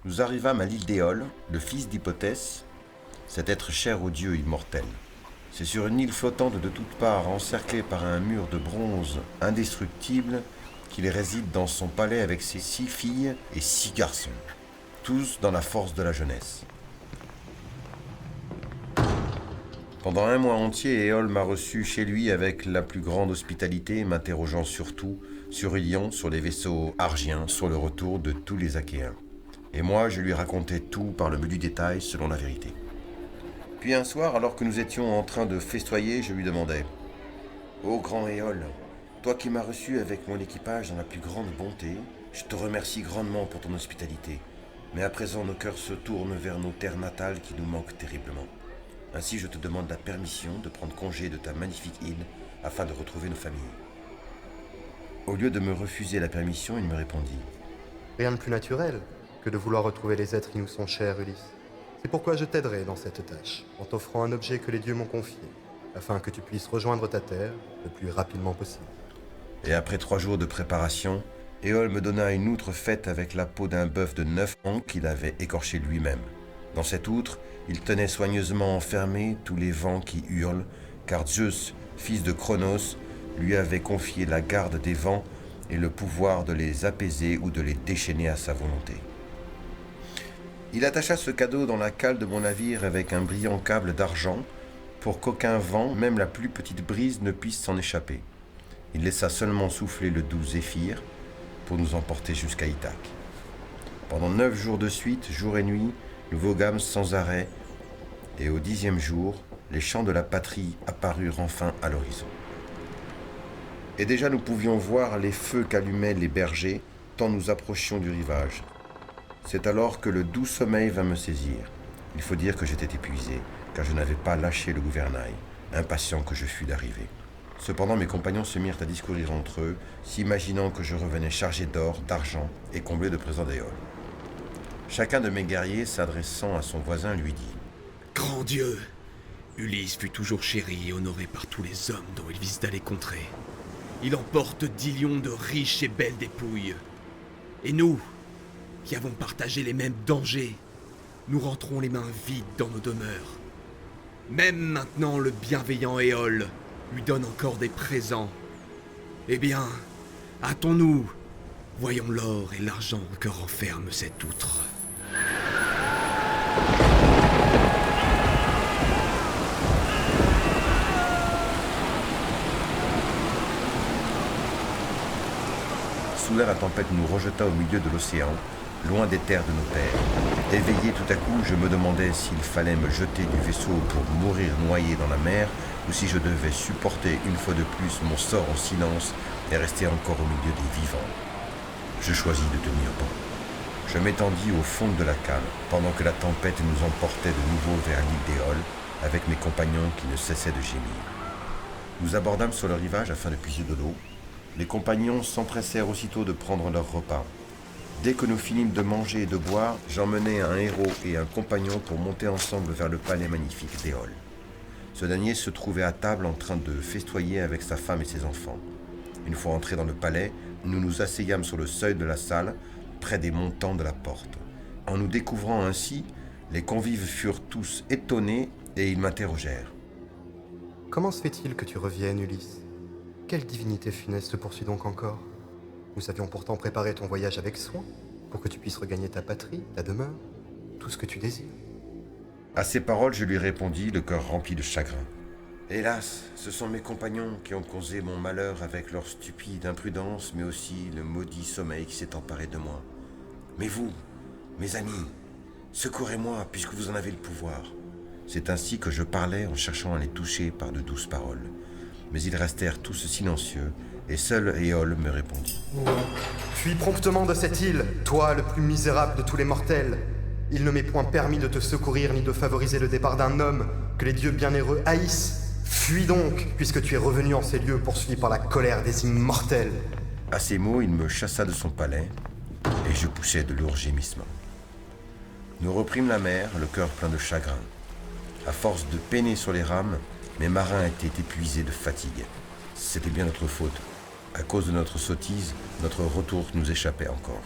Nous arrivâmes à l'île d'Éole, le fils d'Hippotès, cet être cher aux dieux immortels. C'est sur une île flottante de toutes parts, encerclée par un mur de bronze indestructible, qu'il réside dans son palais avec ses 6 filles et 6 garçons, tous dans la force de la jeunesse. Pendant un mois entier, Éole m'a reçu chez lui avec la plus grande hospitalité, m'interrogeant surtout sur Ilion, sur les vaisseaux argiens, sur le retour de tous les Achéens. Et moi, je lui racontais tout par le menu détail, selon la vérité. Puis un soir, alors que nous étions en train de festoyer, je lui demandai « Ô grand Éole, toi qui m'as reçu avec mon équipage dans la plus grande bonté, je te remercie grandement pour ton hospitalité. Mais à présent, nos cœurs se tournent vers nos terres natales qui nous manquent terriblement. Ainsi, je te demande la permission de prendre congé de ta magnifique île afin de retrouver nos familles. » Au lieu de me refuser la permission, il me répondit « Rien de plus naturel que de vouloir retrouver les êtres qui nous sont chers, Ulysse. C'est pourquoi je t'aiderai dans cette tâche, en t'offrant un objet que les dieux m'ont confié, afin que tu puisses rejoindre ta terre le plus rapidement possible. » Et après 3 jours de préparation, Éole me donna une outre faite avec la peau d'un bœuf de 9 ans qu'il avait écorché lui-même. Dans cette outre, il tenait soigneusement enfermés tous les vents qui hurlent, car Zeus, fils de Cronos, lui avait confié la garde des vents et le pouvoir de les apaiser ou de les déchaîner à sa volonté. Il attacha ce cadeau dans la cale de mon navire avec un brillant câble d'argent pour qu'aucun vent, même la plus petite brise, ne puisse s'en échapper. Il laissa seulement souffler le doux zéphyr pour nous emporter jusqu'à Ithaque. Pendant 9 jours de suite, jour et nuit, nous voguâmes sans arrêt, et au 10e jour, les champs de la patrie apparurent enfin à l'horizon. Et déjà nous pouvions voir les feux qu'allumaient les bergers, tant nous approchions du rivage. C'est alors que le doux sommeil vint me saisir. Il faut dire que j'étais épuisé, car je n'avais pas lâché le gouvernail, impatient que je fus d'arriver. Cependant, mes compagnons se mirent à discourir entre eux, s'imaginant que je revenais chargé d'or, d'argent et comblé de présents d'Éole. Chacun de mes guerriers, s'adressant à son voisin, lui dit « Grand Dieu, Ulysse fut toujours chéri et honoré par tous les hommes dont il visita les contrées. Il emporte d'Ilion de riches et belles dépouilles. Et nous, qui avons partagé les mêmes dangers, nous rentrons les mains vides dans nos demeures. Même maintenant, le bienveillant Éole lui donne encore des présents. Eh bien, hâtons-nous, voyons l'or et l'argent que renferme cette outre. » Soudain, la tempête nous rejeta au milieu de l'océan, loin des terres de nos pères. Éveillé tout à coup, je me demandais s'il fallait me jeter du vaisseau pour mourir noyé dans la mer, ou si je devais supporter une fois de plus mon sort en silence et rester encore au milieu des vivants. Je choisis de tenir bon. Je m'étendis au fond de la cale, pendant que la tempête nous emportait de nouveau vers l'île d'Éole, avec mes compagnons qui ne cessaient de gémir. Nous abordâmes sur le rivage afin de puiser de l'eau. Les compagnons s'empressèrent aussitôt de prendre leur repas. Dès que nous finîmes de manger et de boire, j'emmenai un héros et un compagnon pour monter ensemble vers le palais magnifique d'Éole. Ce dernier se trouvait à table en train de festoyer avec sa femme et ses enfants. Une fois entrés dans le palais, nous nous asseyâmes sur le seuil de la salle, près des montants de la porte. En nous découvrant ainsi, les convives furent tous étonnés et ils m'interrogèrent. « Comment se fait-il que tu reviennes, Ulysse ? Quelle divinité funeste te poursuit donc encore ? Nous avions pourtant préparé ton voyage avec soin, pour que tu puisses regagner ta patrie, ta demeure, tout ce que tu désires. » À ces paroles, je lui répondis, le cœur rempli de chagrin. « Hélas, ce sont mes compagnons qui ont causé mon malheur avec leur stupide imprudence, mais aussi le maudit sommeil qui s'est emparé de moi. Mais vous, mes amis, secourez-moi puisque vous en avez le pouvoir. » C'est ainsi que je parlais en cherchant à les toucher par de douces paroles. Mais ils restèrent tous silencieux, et seul Éole me répondit. « Fuis promptement de cette île, toi le plus misérable de tous les mortels. Il ne m'est point permis de te secourir ni de favoriser le départ d'un homme que les dieux bienheureux haïssent. Fuis donc, puisque tu es revenu en ces lieux poursuivi par la colère des immortels. » À ces mots, il me chassa de son palais, et je poussai de lourds gémissements. Nous reprîmes la mer, le cœur plein de chagrin. À force de peiner sur les rames, mes marins étaient épuisés de fatigue. C'était bien notre faute. À cause de notre sottise, notre retour nous échappait encore.